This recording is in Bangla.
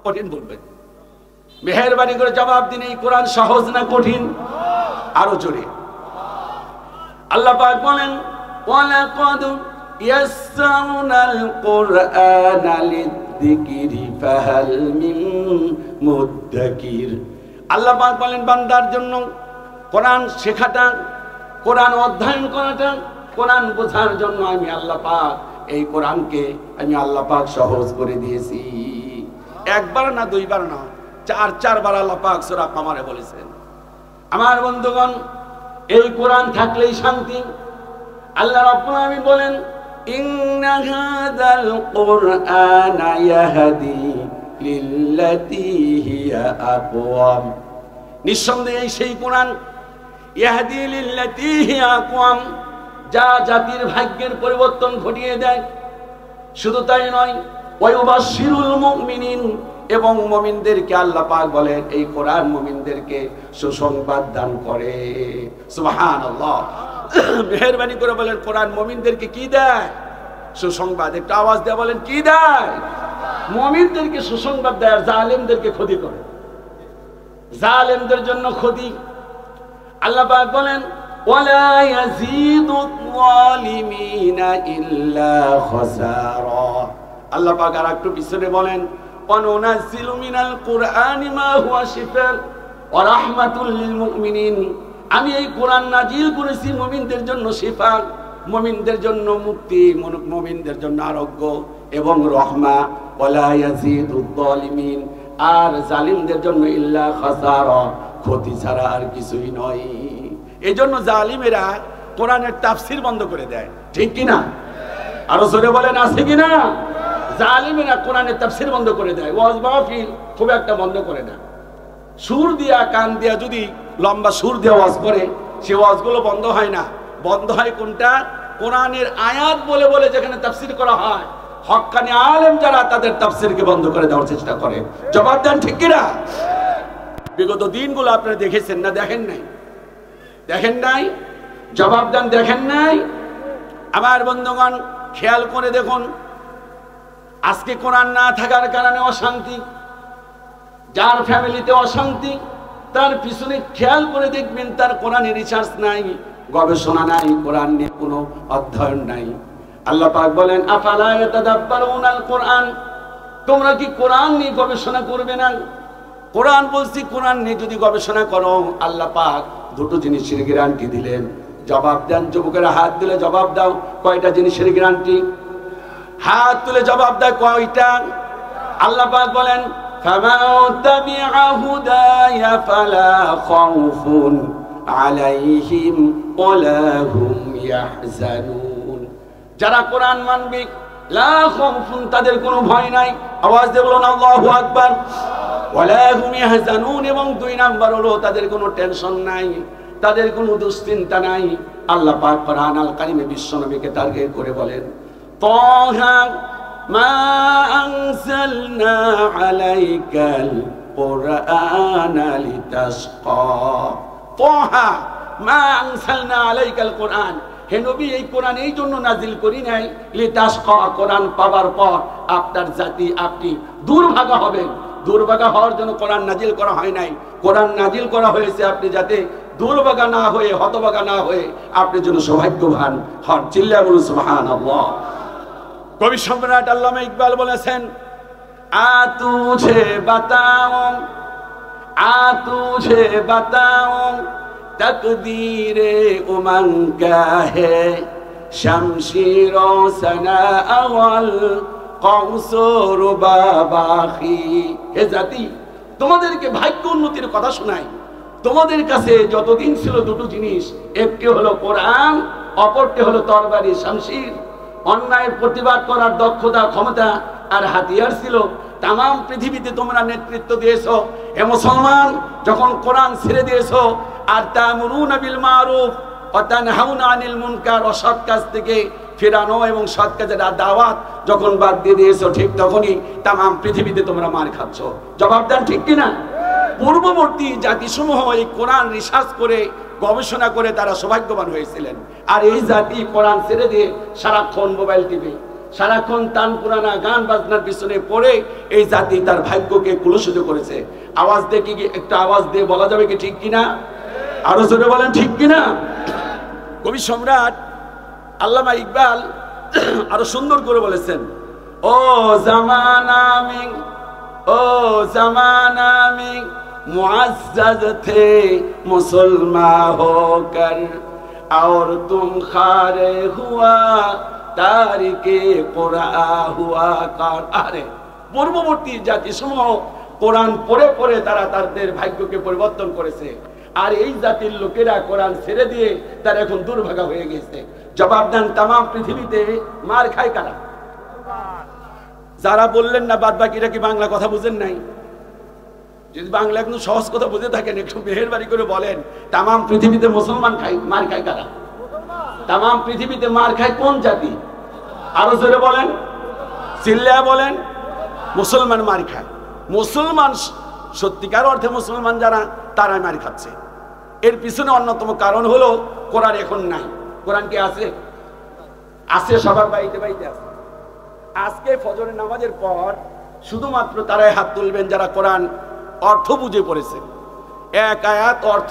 কঠিন বলবেন, মেহেরবানি করে জবাব দিন, এই কোরআন সহজ না কঠিন? আরো জোরে। আল্লাহ পাক বলেন ওয়ালাকাদ ইয়াসসারনাল কুরআনা লিযিকরি ফাহাল মিন মুদ্দাকির। আল্লাহ পাক বলেন বান্দার জন্য কোরআন শেখাটা, কোরআন অধ্যয়ন করাটা, কোরআন বোঝার জন্য আমি আল্লাহ পাক এই কোরআনকে আমি আল্লাহ পাক সহজ করে দিয়েছি। একবার না দুইবার না, চারবার আল্লাহ পাক সূরা কামারে বলেছেন। আমার বন্ধুগণ, এই কোরআন থাকলেই শান্তি। আল্লাহ রাব্বুল আলামিন বলেন ইন্না হাযাল কুরআনা ইয়াহদি লিল্লাতী হিয়া আকওয়াম। নিঃসন্দেহে সেই কোরআন ইয়াহদি লিল্লাতী হিয়া আকওয়াম, যা জাতির ভাগ্যের পরিবর্তন ঘটিয়ে দেয়। শুধু তাই নয়, ওয়ায়ুবাশশিরুল মুমিনিন, এবং মুমিনদেরকে আল্লাহ পাক বলেন এই কোরআন মুমিনদেরকে সুসংবাদ দান করে। সুবহানাল্লাহ। মেহেরবানি করে বলেন কোরআন মুমিনদেরকে কি দেয়? সুসংবাদ। একটু আওয়াজ দিয়ে বলেন কি দেয়? মুমিনদেরকে সুসংবাদ দেয়, আর জালেমদেরকে ক্ষতি করে। জালেমদের জন্য ক্ষতি। আল্লাহ পাক বলেন ওয়ালা ইয়াজিদুয যালিমিনা ইল্লা খাসারা। আল্লাহ পাক আর একটু পিছনে বলেন ওয়ানুনাজ্জিলু মিনাল কুরআনি মা হুয়া শিফাء ওয়া রাহমাতুল লিল মুমিনিন। আমি এই কোরআন নাজিল করেছি মুমিনদের জন্য শিফা, মুমিনদের জন্য মুক্তি, মুমিনদের জন্য আরোগ্য এবং রহমা। ওয়ালা ইয়াজিদুয যালিমিন, আর জালিমদের জন্য ইল্লা খাসারা, ক্ষতি ছাড়া আর কিছুই নয়। এই জন্য জালিমেরা কোরআনের তাফসীর বন্ধ করে দেয়, ঠিক কিনা? আরো জোরে বলেন আছে কিনা? জালিমেরা কোরআনের তাফসীর বন্ধ করে দেয়, ওয়াজ মাহফিল খুব একটা বন্ধ করে না। সুর দিয়া, কান দিয়া যদি লম্বা সুর দিয়ে ওয়াজ করে, সে ওয়াজগুলো বন্ধ হয় না। বন্ধ হয় কোনটা? কোরআনের আয়াত বলে বলে যেখানে তাফসীর করা হয়, হক্কানি আলেম যারা তাদের তাফসীরকে বন্ধ করে দেওয়ার চেষ্টা করে। জবাব দেন ঠিক কিনা? বিগত দিনগুলো আপনারা দেখেছেন না? দেখেন নাই? দেখেন নাই? জবাব দেন দেখেন নাই? আমার বন্ধুগণ খেয়াল করে দেখুন, আজকে কোরআন না থাকার কারণে অশান্তি, যার ফ্যামিলিতে অশান্তি, তার পিছনে খেয়াল করে দেখবেন তার কোরআনে রিসার্চ নাই, গবেষণা নাই, কোরআন নিয়ে কোনো অধ্যয়ন নাই। আল্লাহ পাক বলেন আফালা ইয়াতাদাব্বারুনাল কোরআন, তোমরা কি কোরআন নিয়ে গবেষণা করবে না? কোরআন বলছি, কোরআন নিয়ে যদি গবেষণা করো, আল্লাহ পাক দুটো জিনিসের গ্যারান্টি দিলেন। জবাব দেন, যুবকেরা হাত দিলে জবাব দাও, কয়টা জিনিসের গ্যারান্টি? হাত তুলে জবাব দেয় কয়টা? আল্লাহ পাক বলেন ফামান তাবিআ হুদায়া ফালা খাউফুন আলাইহিম ওয়ালা হুম ইয়াহজানুন। যারা কোরআন মানবে, লা খাউফুন, তাদের কোনো ভয় নাই। আওয়াজ দিয়ে বলুন আল্লাহু আকবার। ওয়ালা হুম ইয়াহজানুন, এবং দুই নাম্বার হলো তাদের কোনো টেনশন নাই, তাদের কোনো দুশ্চিন্তা নাই। আল্লাহ পাক কোরআন আল কারিমে বিশ্বনবীকে টার্গেট করে বলেন তাহা মা আনজালনা আলাইকাল কুরআনা লিতাশকা। তাহা মা আনজালনা আলাইকাল কুরআন, হে নবী এই কোরআন এই জন্য নাজিল করি নাই লিতাশকা, কোরআন পাওয়ার পর আপনার জাতি, আপনি দুর্ভাগা হবেন। দুর্ভাগা হওয়ার জন্য কোরআন নাজিল করা হয় নাই। কোরআন নাজিল করা হয়েছে আপনি যাতে দুর্ভাগা না হয়ে, হতভাগা না হয়ে, আপনি যেন সৌভাগ্যবান হন। চিল্লায়া বলুন সুবহানাল্লাহ। কবি সম্রাট আল্লামা ইকবাল বলেছেন তুঝে বাতাও তকদীরে উমঙ্গ কা হে শমশীর সনা আওয়াল কৌসর বাবাখি। হে জাতি, তোমাদেরকে ভাগ্য উন্নতির কথা শোনাই। তোমাদের কাছে যতদিন ছিল দুটো জিনিস, একটি হলো কোরআন, অপরটি হলো তরবারি, শামশির। অন্যায়ের প্রতিবাদ করার দক্ষতা, ক্ষমতা আর হাতিয়ার ছিল। তামাম পৃথিবীতে তোমরা নেতৃত্ব দিয়েছো। হে মুসলমান, যখন কোরআন ছেড়ে দিয়েছো আর তা'মুরুনা বিল মারুফ ওয়া তানহাউনা আনিল মুনকার, অসৎ কাজ থেকে ফেরানো এবং সৎ কাজের দাওয়াত যখন বাদ দিয়ে দিয়েছো, ঠিক তখনই তামাম পৃথিবীতে তোমরা মার খাচ্ছ। জবাব দেন ঠিক কিনা? পূর্ববর্তী জাতিসমূহ এই কোরআন রিসার্চ করে, গবেষণা করে তারা সৌভাগ্যবান হয়েছিলেন। আর এই জাতি কোরআন ছেড়ে দিয়ে সারাক্ষণ মোবাইল টিভি, সারাক্ষণ তান পুরানা গান বাজনার পিছনে পড়ে এই জাতি তার ভাগ্যকে কুলুষিত করেছে। আওয়াজ দিয়ে কি একটা আওয়াজ দিয়ে বলা যাবে কি ঠিক কিনা? আরো জোরে বলেন ঠিক কিনা? কবি সম্রাট আল্লামা ইকবাল আরো সুন্দর করে বলেছেন, ও জামানা মে ओ जमाना में मुअज़्ज़ज़ थे मुसलमान होकर और तुम खारे हुआ तारिके कुरान हुआ कर। আরে পূর্ববর্তী জাতিসমূহ কোরআন পড়ে পড়ে তারা তাদের ভাগ্যকে পরিবর্তন করেছে, আর এই জাতির লোকেরা কোরআন ছেড়ে দিয়ে তারা এখন দুর্ভাগা হয়ে গেছে। জবাব দেন, তাম পৃথিবীতে মার খায় কারা? যারা বললেন না বাদ বাকিরা কি বাংলা কথা বুঝেন নাই? যদি বাংলা একটু সহজ কথা বুঝে থাকেন একটু মেহেরবানি করে বলেন, তাম পৃথিবীতে মুসলমান মার খায় কারা? তাম পৃথিবীতে মার খায় কোন জাতি? আরো জোরে বলেন, চিল্লায়া বলেন। মুসলমান মার খায়। মুসলমান সত্যিকার অর্থে মুসলমান যারা, তারা মার খাচ্ছে। এর পিছনে অন্যতম কারণ হলো কোরআন এখন নাই। কোরআন কি আছে? আছে, সবার বাড়িতে বাড়িতে আছে। আজকে ফজরের নামাজের পর শুধুমাত্র তারাই হাত তুলবেন যারা কোরআন অর্থ বুঝে পড়েছে। এক আয়াত অর্থ